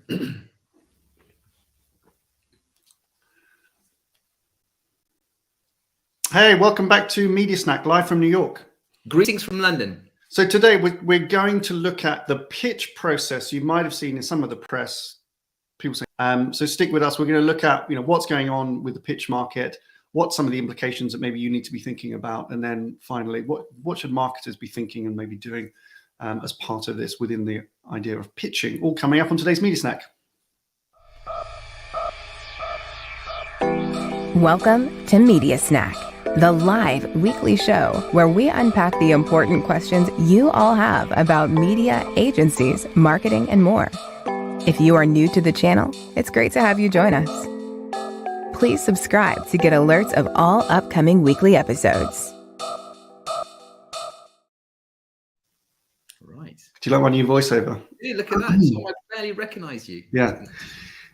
Hey, welcome back to Media Snack, live from New York. Greetings from London. So today we're going to look at the pitch process. You might have seen in some of the press, people say, so stick with us. We're going to look at, what's going on with the pitch market, what some of the implications that maybe you need to be thinking about, and then finally, what should marketers be thinking and maybe doing as part of this within the idea of pitching, all coming up on today's Media Snack. Welcome to Media Snack, the live weekly show where we unpack the important questions you all have about media, agencies, marketing, and more. If you are new to the channel, it's great to have you join us. Please subscribe to get alerts of all upcoming weekly episodes. Right. Do you like my new voiceover? Yeah, look at that. So I barely recognize you. Yeah,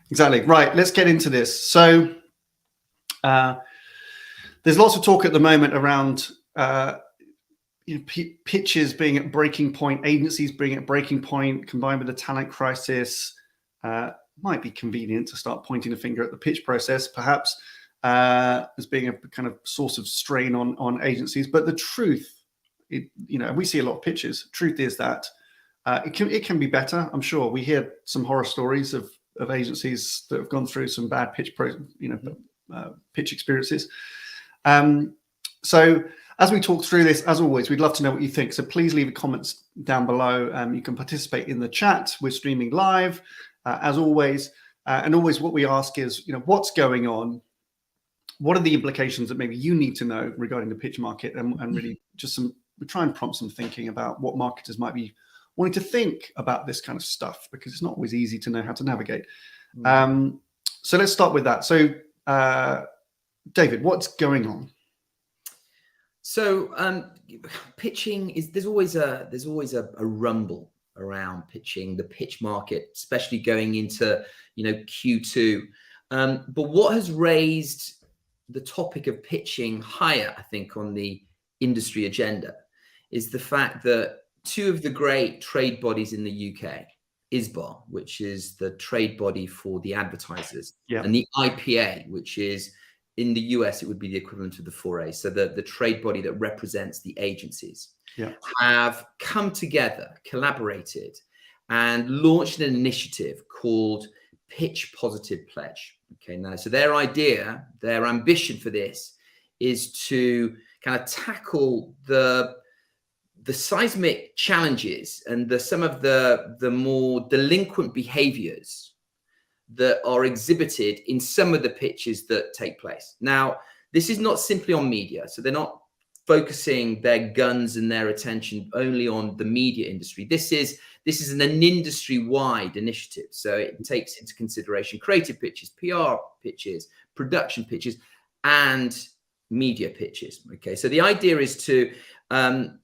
exactly. Right, let's get into this. So there's lots of talk at the moment around pitches being at breaking point, agencies being at breaking point, combined with the talent crisis. Might be convenient to start pointing a finger at the pitch process, perhaps, as being a kind of source of strain on agencies. But the truth, we see a lot of pitches. Truth is that it can be better. I'm sure we hear some horror stories of agencies that have gone through some bad pitch pitch experiences. So as we talk through this, as always, we'd love to know what you think. So please leave comments down below. You can participate in the chat. We're streaming live, as always. And always what we ask is, what's going on? What are the implications that maybe you need to know regarding the pitch market? And really just we try and prompt some thinking about what marketers might be wanting to think about this kind of stuff, because it's not always easy to know how to navigate. So let's start with that. So David, what's going on? So pitching is there's always a rumble around pitching, the pitch market, especially going into Q2. But what has raised the topic of pitching higher, I think, on the industry agenda is the fact that two of the great trade bodies in the UK, ISBA, which is the trade body for the advertisers, and the IPA, which is in the US, it would be the equivalent of the 4A. So the trade body that represents the agencies have come together, collaborated, and launched an initiative called Pitch Positive Pledge. Okay, now, so their idea, their ambition for this is to kind of tackle the seismic challenges and some of the more delinquent behaviors that are exhibited in some of the pitches that take place. Now, this is not simply on media. So they're not focusing their guns and their attention only on the media industry. This is an industry-wide initiative. So it takes into consideration creative pitches, PR pitches, production pitches, and media pitches. Okay, so the idea is to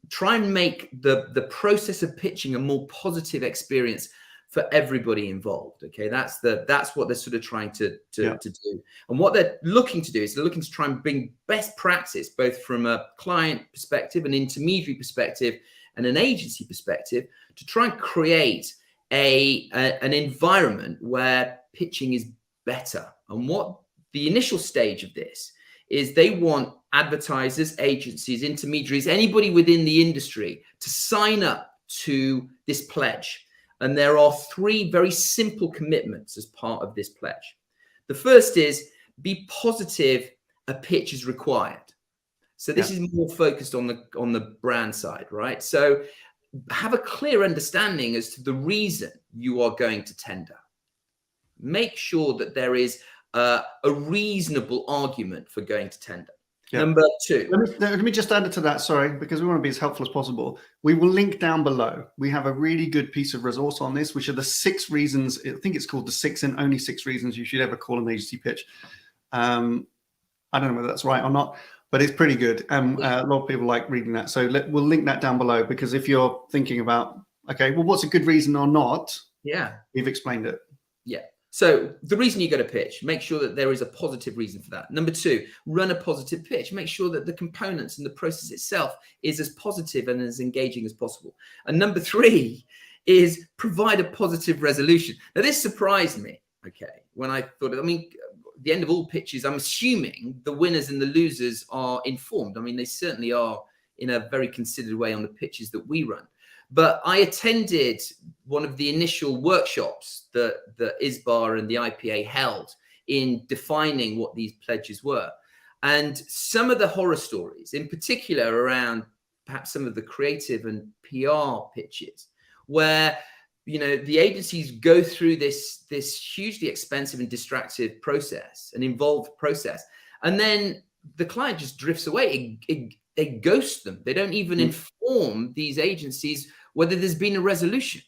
try and make the process of pitching a more positive experience for everybody involved. Okay, that's what they're sort of trying to do. And what they're looking to do is they're looking to try and bring best practice, both from a client perspective, an intermediary perspective, and an agency perspective, to try and create an environment where pitching is better. And what the initial stage of this is, they want advertisers, agencies, intermediaries, anybody within the industry to sign up to this pledge. And there are three very simple commitments as part of this pledge. The first is, be positive, a pitch is required. So this is more focused on the brand side, right? So have a clear understanding as to the reason you are going to tender. Make sure that there is a reasonable argument for going to tender. Number two. Let me just add to that, sorry, because we want to be as helpful as possible. We will link down below. We have a really good piece of resource on this, which are the 6 reasons. I think it's called the 6 and only 6 reasons you should ever call an agency pitch. I don't know whether that's right or not, but it's pretty good. A lot of people like reading that. So we'll link that down below, because if you're thinking about, okay, well, what's a good reason or not? We've explained it. So the reason you go to pitch, make sure that there is a positive reason for that. Number 2, run a positive pitch. Make sure that the components and the process itself is as positive and as engaging as possible. And number 3 is provide a positive resolution. Now, this surprised me, okay, when I thought, I mean, at the end of all pitches, I'm assuming the winners and the losers are informed. I mean, they certainly are in a very considered way on the pitches that we run. But I attended one of the initial workshops that the ISBA and the IPA held in defining what these pledges were. And some of the horror stories, in particular around perhaps some of the creative and PR pitches, where, you know, the agencies go through this hugely expensive and distracted process, an involved process, and then the client just drifts away. They ghost them. They don't even inform these agencies whether there's been a resolution.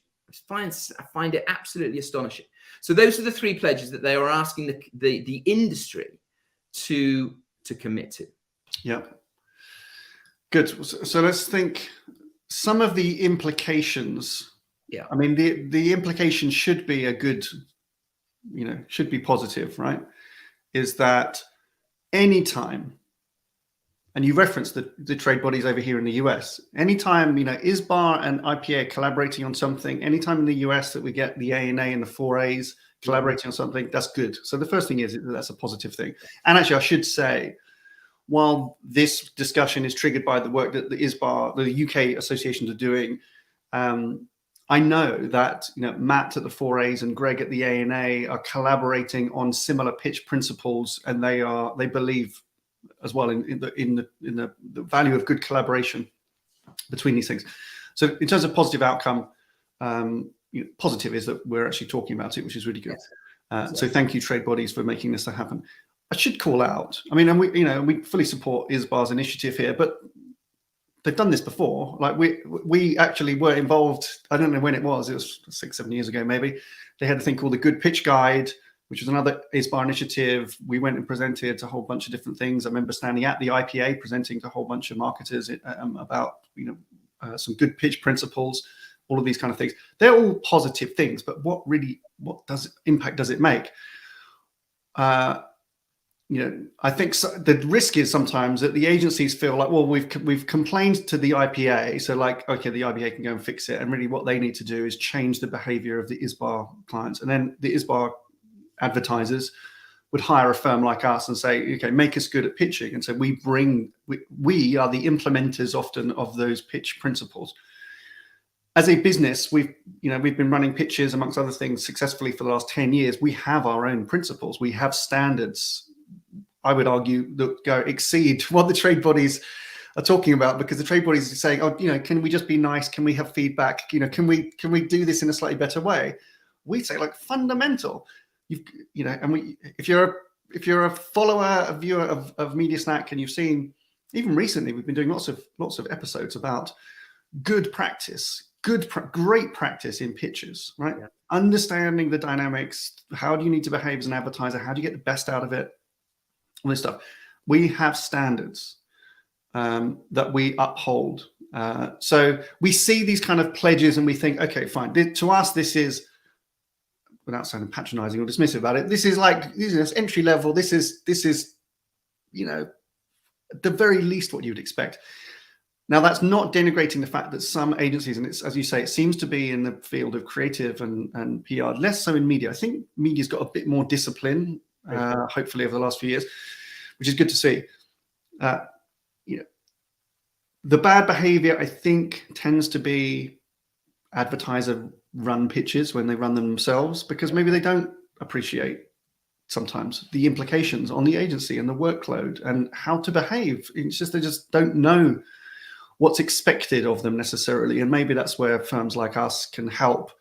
I find it absolutely astonishing. So those are the three pledges that they are asking the industry to commit to. Yeah. Good. So let's think some of the implications. Yeah. I mean, the implication should be a good, you know, should be positive, right? Is that anytime, and you referenced the trade bodies over here in the US, anytime, you know, ISBA and IPA are collaborating on something, anytime in the US that we get the ANA and the 4As collaborating on something, that's good. So the first thing is that's a positive thing. And actually, I should say, while this discussion is triggered by the work that the ISBA, the UK associations are doing, I know that, you know, Matt at the 4As and Greg at the ANA are collaborating on similar pitch principles, and they believe as well in the value of good collaboration between these things. So in terms of positive outcome, you know, positive is that we're actually talking about it, which is really good. Yes. So thank you, trade bodies, for making this happen. I should call out, I mean, and we fully support ISBA's initiative here, but they've done this before. Like we actually were involved. I don't know when it was 6-7 years ago, maybe. They had a thing called the Good Pitch Guide, which was another ISBA initiative. We went and presented a whole bunch of different things. I remember standing at the IPA presenting to a whole bunch of marketers about, you know, some good pitch principles, all of these kind of things. They're all positive things, but what impact does it make? You know, I think the risk is sometimes that the agencies feel like, well, we've complained to the IPA, so like, okay, the IPA can go and fix it, and really what they need to do is change the behavior of the ISBA clients, and then the ISBA advertisers would hire a firm like us and say, okay, make us good at pitching, and so we are the implementers often of those pitch principles. As a business, we've been running pitches, amongst other things, successfully for the last 10 years. We have our own principles. We have standards, I would argue, that exceed what the trade bodies are talking about, because the trade bodies are saying, oh, you know, can we just be nice? Can we have feedback? You know, can we do this in a slightly better way? We say, like, fundamental. If you're a follower, a viewer of Media Snack, and you've seen, even recently, we've been doing lots of episodes about good practice, great practice in pitches, right? Yeah. Understanding the dynamics. How do you need to behave as an advertiser? How do you get the best out of it? All this stuff. We have standards that we uphold. So we see these kind of pledges and we think, okay, fine. To us, this is, without sounding patronizing or dismissive about it, this is entry level. This is, you know, at the very least what you would expect. Now, that's not denigrating the fact that some agencies, and it's, as you say, it seems to be in the field of creative and PR, less so in media. I think media's got a bit more discipline, hopefully, over the last few years, which is good to see. You know, the bad behavior, I think, tends to be advertiser-run pitches when they run them themselves, because maybe they don't appreciate sometimes the implications on the agency and the workload and how to behave. It's just they just don't know what's expected of them necessarily. And maybe that's where firms like us can help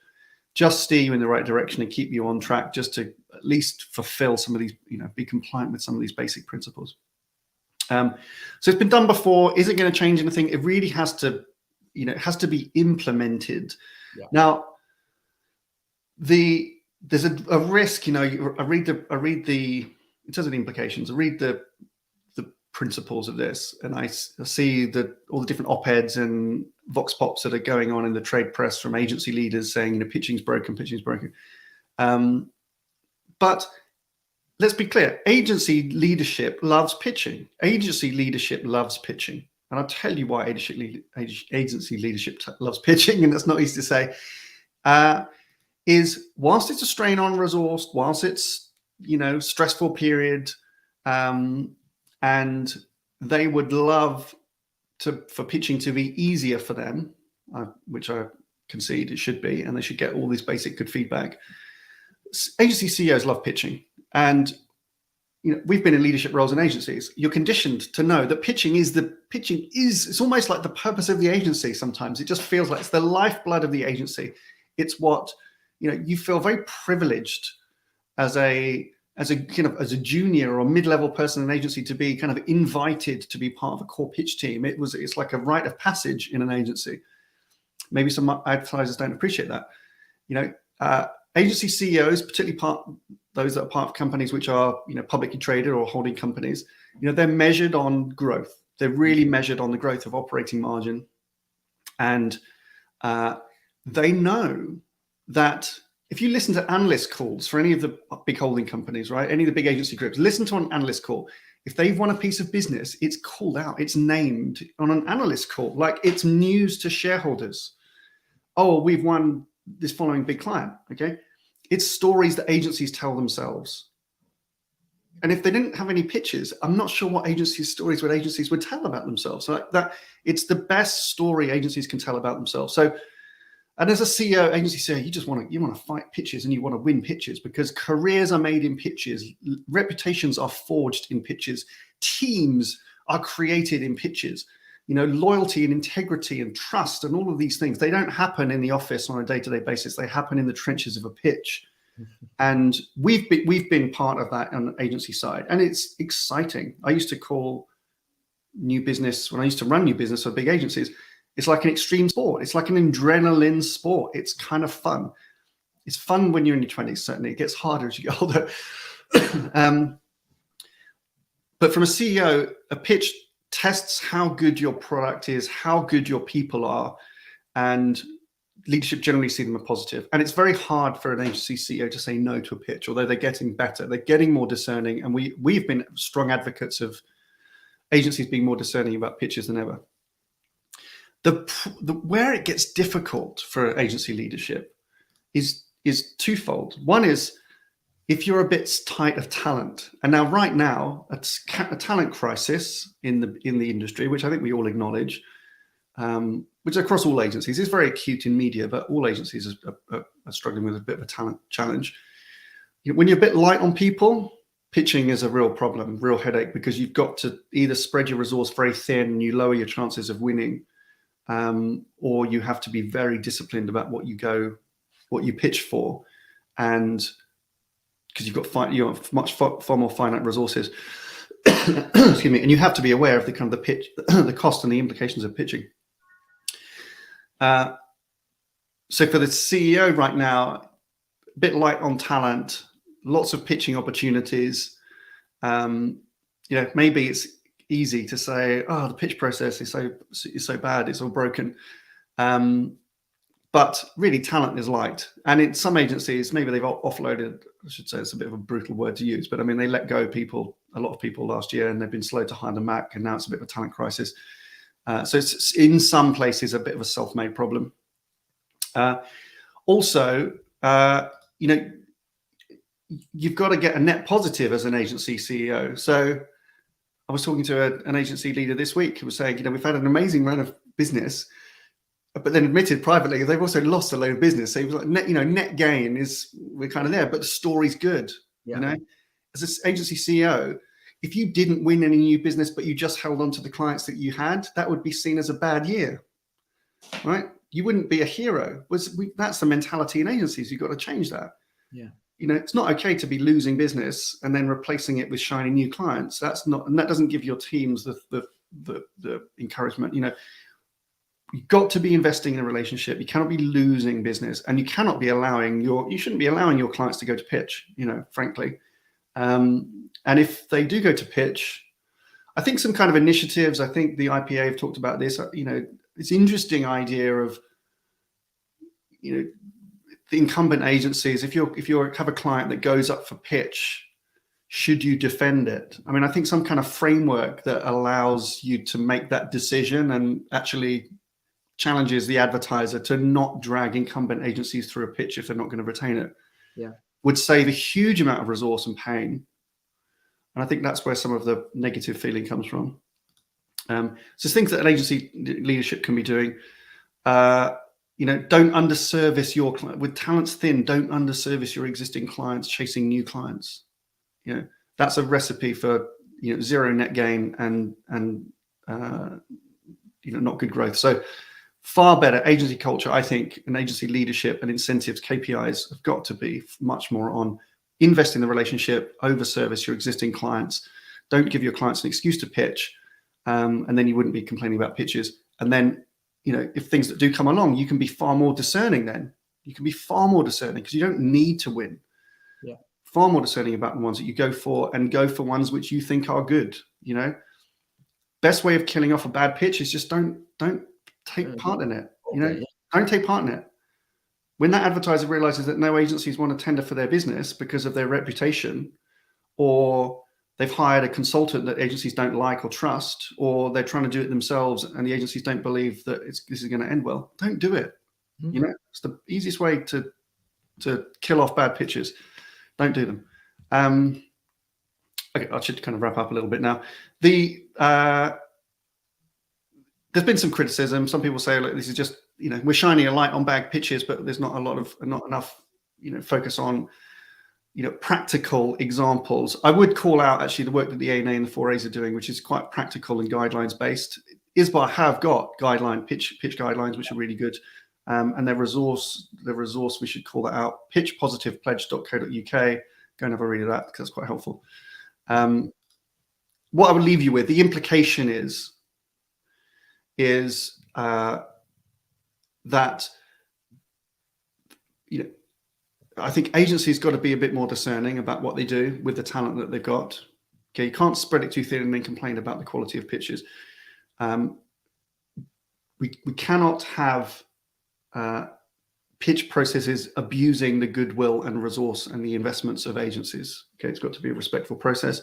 just steer you in the right direction and keep you on track, just to at least fulfill some of these, you know, be compliant with some of these basic principles. So it's been done before. Is it going to change anything? It really has to, you know, it has to be implemented. Yeah. Now, there's a risk, you know, I read the, in terms of the implications, I read the principles of this, and I see all the different op-eds and vox pops that are going on in the trade press from agency leaders saying, you know, pitching's broken. But let's be clear, agency leadership loves pitching. Agency leadership loves pitching. And I'll tell you why agency leadership loves pitching, and that's not easy to say. is whilst it's a strain on resource, whilst it's, stressful period, and they would love for pitching to be easier for them, which I concede it should be, and they should get all this basic good feedback. Agency CEOs love pitching, and we've been in leadership roles in agencies. You're conditioned to know that pitching is it's almost like the purpose of the agency. Sometimes it just feels like it's the lifeblood of the agency. It's what you feel very privileged as a junior or mid-level person in an agency to be kind of invited to be part of a core pitch team. It's like a rite of passage in an agency. Maybe some advertisers don't appreciate that. Agency CEOs, particularly those that are part of companies which are publicly traded or holding companies, they're measured on growth. They're really measured on the growth of operating margin, and they know that if you listen to analyst calls for any of the big holding companies, right, any of the big agency groups, listen to an analyst call. If they've won a piece of business, it's called out, it's named on an analyst call, like it's news to shareholders. Oh, we've won this following big client. Okay, it's stories that agencies tell themselves. And if they didn't have any pitches, I'm not sure what agencies would tell about themselves. So that it's the best story agencies can tell about themselves. So, and as a CEO, agency CEO, you want to fight pitches and you want to win pitches, because careers are made in pitches, reputations are forged in pitches, teams are created in pitches. Loyalty and integrity and trust and all of these things, they don't happen in the office on a day-to-day basis. They happen in the trenches of a pitch. And we've been part of that on the agency side, and it's exciting. I used to call new business, when I used to run new business for big agencies, it's like an extreme sport. It's like an adrenaline sport. It's kind of fun. It's fun when you're in your 20s, certainly. It gets harder as you get older. But from a CEO, a pitch tests how good your product is, how good your people are, and leadership generally see them as positive. And it's very hard for an agency CEO to say no to a pitch, although they're getting better. They're getting more discerning, and we've been strong advocates of agencies being more discerning about pitches than ever. Where it gets difficult for agency leadership is twofold. One is if you're a bit tight of talent, and now right now a talent crisis in the industry, which I think we all acknowledge, which across all agencies is very acute in media, but all agencies are struggling with a bit of a talent challenge. When you're a bit light on people, pitching is a real problem, real headache, because you've got to either spread your resource very thin and you lower your chances of winning, or you have to be very disciplined about what you pitch for, and because you've got far more finite resources. Excuse me, and you have to be aware of the kind of the pitch, the cost and the implications of pitching. So for the CEO right now, a bit light on talent, lots of pitching opportunities. Maybe it's easy to say, oh, the pitch process is so bad, it's all broken. But really, talent is light. And in some agencies, maybe they've offloaded, I should say it's a bit of a brutal word to use, but I mean, they let go a lot of people last year, and they've been slow to hire them back, and now it's a bit of a talent crisis. So it's in some places a bit of a self-made problem. Also, you've got to get a net positive as an agency CEO. So I was talking to an agency leader this week who was saying, we've had an amazing run of business, but then admitted privately they've also lost a load of business. So he was like, net gain is, we're kind of there, but the story's good. Yeah. As an agency CEO, if you didn't win any new business, but you just held on to the clients that you had, that would be seen as a bad year, right? You wouldn't be a hero. That's the mentality in agencies. You've got to change that. Yeah. It's not okay to be losing business and then replacing it with shiny new clients. And that doesn't give your teams the encouragement. You've got to be investing in a relationship. You cannot be losing business, and you shouldn't be allowing your clients to go to pitch, frankly. And if they do go to pitch, I think some kind of initiatives, I think the IPA have talked about this, this interesting idea of, the incumbent agencies, if you have a client that goes up for pitch, should you defend it? I mean, I think some kind of framework that allows you to make that decision and actually challenges the advertiser to not drag incumbent agencies through a pitch if they're not going to retain it. Yeah. Would save a huge amount of resource and pain. And I think that's where some of the negative feeling comes from. So things that an agency leadership can be doing, don't underservice your client. With talents thin, don't underservice your existing clients chasing new clients. That's a recipe for zero net gain and not good growth. So far better agency culture, I think, and agency leadership and incentives, KPIs have got to be much more on invest in the relationship, over service your existing clients. Don't give your clients an excuse to pitch, and then you wouldn't be complaining about pitches. And then, if things that do come along, you can be far more discerning then. You can be far more discerning because you don't need to win. Yeah. Far more discerning about the ones that you go for, and go for ones which you think are good. Best way of killing off a bad pitch is just don't take part in it. Don't take part in it. When that advertiser realizes that no agencies want to tender for their business because of their reputation, or they've hired a consultant that agencies don't like or trust, or they're trying to do it themselves and the agencies don't believe that this is going to end well, don't do it. It's the easiest way to kill off bad pitches. Don't do them. Okay, I should kind of wrap up a little bit now. There's been some criticism. Some people say, look, this is just, we're shining a light on bad pitches, but there's not enough, focus on, practical examples. I would call out actually the work that the ANA and the 4As are doing, which is quite practical and guidelines based. ISBA have got pitch guidelines, which are really good. And their resource, we should call that out, pitchpositivepledge.co.uk. Go and have a read of that because it's quite helpful. What I would leave you with, the implication is that I think agencies got to be a bit more discerning about what they do with the talent that they've got. Okay, you can't spread it too thin and then complain about the quality of pitches. We cannot have pitch processes abusing the goodwill and resource and the investments of agencies. Okay, it's got to be a respectful process.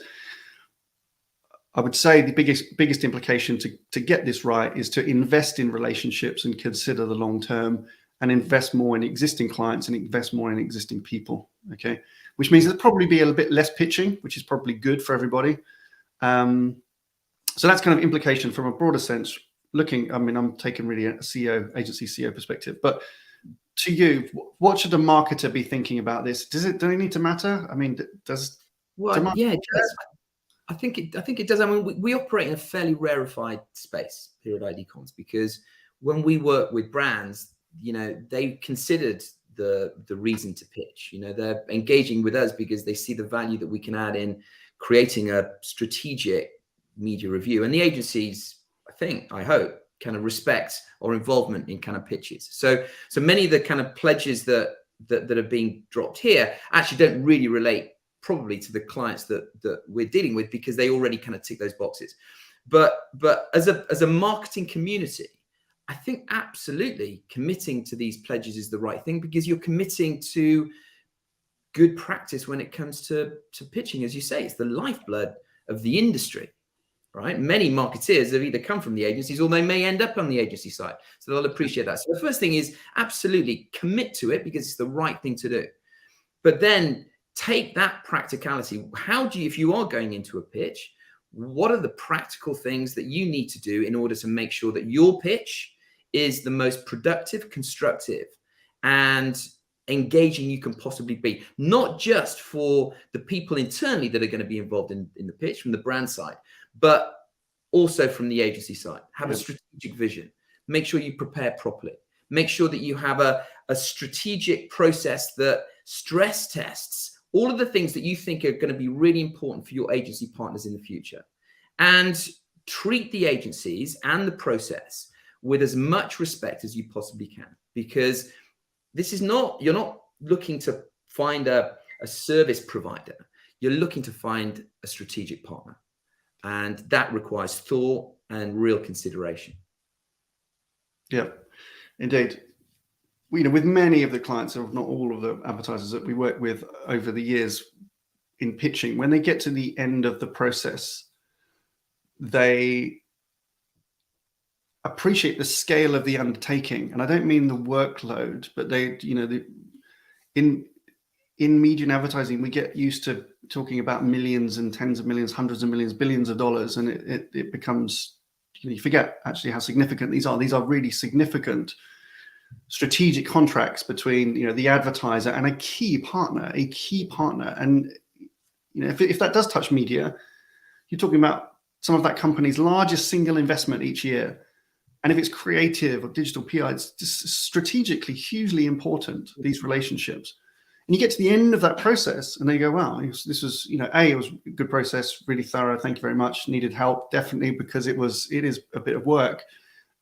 I would say the biggest implication to get this right is to invest in relationships and consider the long term, and invest more in existing clients and invest more in existing people. Okay, which means there'll probably be a little bit less pitching, which is probably good for everybody. So that's kind of implication from a broader sense. I'm taking really a agency CEO perspective, but to you, what should a marketer be thinking about this? Do they need to matter? Does yeah, it does. I think it does. We operate in a fairly rarefied space here at ID Comms, because when we work with brands, they considered the reason to pitch. They're engaging with us because they see the value that we can add in creating a strategic media review. And the agencies, I hope, kind of respect our involvement in kind of pitches. So many of the kind of pledges that are being dropped here actually don't really relate probably to the clients that we're dealing with, because they already kind of tick those boxes. But as a marketing community, I think absolutely committing to these pledges is the right thing, because you're committing to good practice when it comes to pitching. As you say, it's the lifeblood of the industry, right? Many marketeers have either come from the agencies or they may end up on the agency side. So they'll appreciate that. So the first thing is absolutely commit to it, because it's the right thing to do. But then take that practicality. How do you, if you are going into a pitch, what are the practical things that you need to do in order to make sure that your pitch is the most productive, constructive, and engaging you can possibly be? Not just for the people internally that are going to be involved in the pitch from the brand side, but also from the agency side. Have a strategic vision. Make sure you prepare properly. Make sure that you have a strategic process that stress tests all of the things that you think are going to be really important for your agency partners in the future, and treat the agencies and the process with as much respect as you possibly can, because this is not, you're not looking to find a service provider. You're looking to find a strategic partner, and that requires thought and real consideration. Yeah, indeed. With many of the clients, if not all of the advertisers that we work with over the years in pitching, when they get to the end of the process, they appreciate the scale of the undertaking. And I don't mean the workload, but they, in media and advertising, we get used to talking about millions and tens of millions, hundreds of millions, billions of dollars, and it becomes, you forget actually how significant these are. These are really significant strategic contracts between, the advertiser and a key partner. And if that does touch media, you're talking about some of that company's largest single investment each year. And if it's creative or digital PR, it's just strategically hugely important, these relationships. And you get to the end of that process and they go, wow, this was, it was a good process, really thorough. Thank you very much. Needed help, definitely, because it is a bit of work.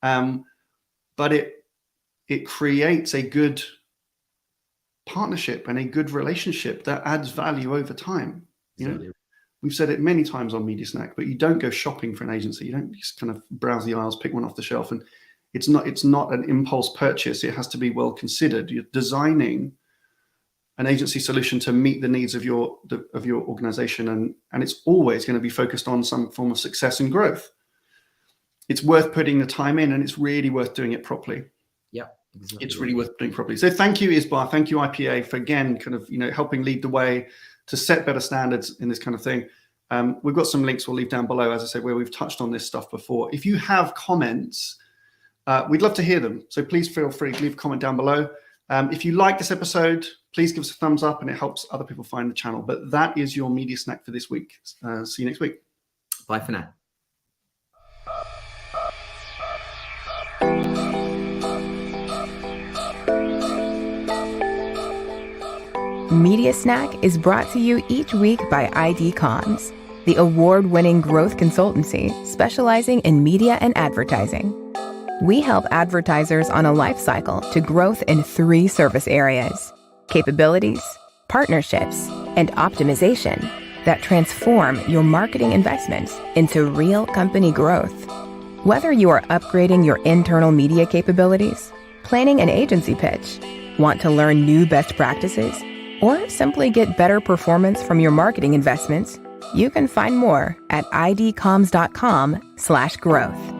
But it creates a good partnership and a good relationship that adds value over time. Exactly. We've said it many times on Media Snack, but you don't go shopping for an agency. You don't just kind of browse the aisles, pick one off the shelf, and it's not an impulse purchase. It has to be well considered. You're designing an agency solution to meet the needs of your organization, and it's always going to be focused on some form of success and growth. It's worth putting the time in, and it's really worth doing it properly. Yeah, exactly. It's really worth doing properly. So thank you, ISBA. Thank you, IPA, for again kind of helping lead the way to set better standards in this kind of thing. We've got some links we'll leave down below, as I said, where we've touched on this stuff before. If you have comments, we'd love to hear them. So please feel free to leave a comment down below. If you like this episode, please give us a thumbs up, and it helps other people find the channel. But that is your Media Snack for this week. See you next week. Bye for now. Media Snack is brought to you each week by ID Comms, the award-winning growth consultancy specializing in media and advertising. We help advertisers on a life cycle to growth in 3 service areas: capabilities, partnerships, and optimization that transform your marketing investments into real company growth. Whether you are upgrading your internal media capabilities, planning an agency pitch, want to learn new best practices, or simply get better performance from your marketing investments, you can find more at idcomms.com/growth.